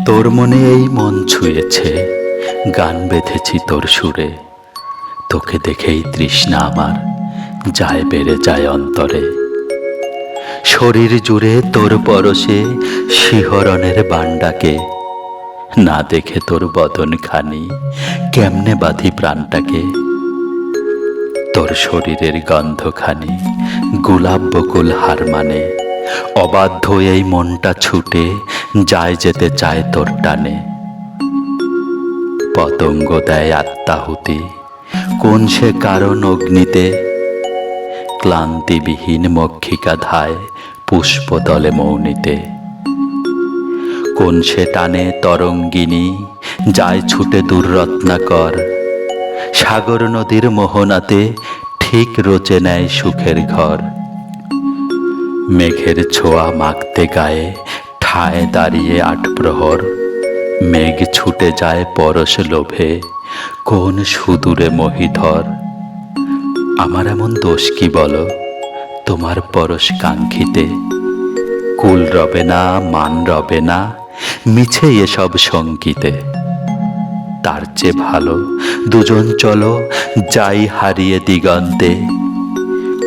তোর মনে এই মন ছুঁয়েছে, গান বেঁধেছি তোর সুরে। তোকে দেখেই তৃষ্ণা আমার যায় বেড়ে যায় অন্তরে। শরীর জুড়ে তোর পরশে শিহরণের বান্ডাকে, না দেখে তোর বদন খানি কেমনে বাঁধি প্রাণটাকে। তোর শরীরের গন্ধখানি গোলাপ বকুল হার মানে, অবাধ্য এই মনটা ছুটে যায় যেতে চায় তোর টানে। পতঙ্গ দেয় আত্মাহুতি কোন সে কারণ অগ্নিতে, ক্লান্তিবিহীন মক্ষিকা ধায় পুষ্পতলে মৌনিতে। কোন সে টানে তরঙ্গিনী যায় ছুটে দুর্রত্নাকর, সাগর নদীর মোহনাতে ঠিক রচে নেয় সুখের ঘর। মেঘের ছোঁয়া মাখতে গায়ে ঠায় দাঁড়িয়ে আট প্রহর, মেঘ ছুটে যায় পরশ লোভে কোন সুদূরে মহীধর। আমার এমন দোষ কি বলো তোমার পরশ কাঙ্ক্ষিতে, কুল রবে না মান রবে না মিছে এসব শঙ্কিতে। তার চেয়ে ভালো দুজন চলো যাই হারিয়ে দিগন্তে,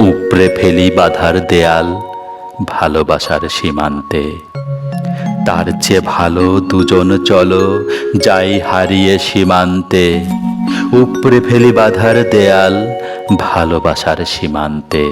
উপড়ে ফেলি বাধার দেয়াল ভালোবাসার সীমান্তে। তার চেয়ে ভালো দুজন চলো যাই হারিয়ে সীমান্তে, উপড়ে ফেলি বাধার দেয়াল ভালোবাসার সীমান্তে।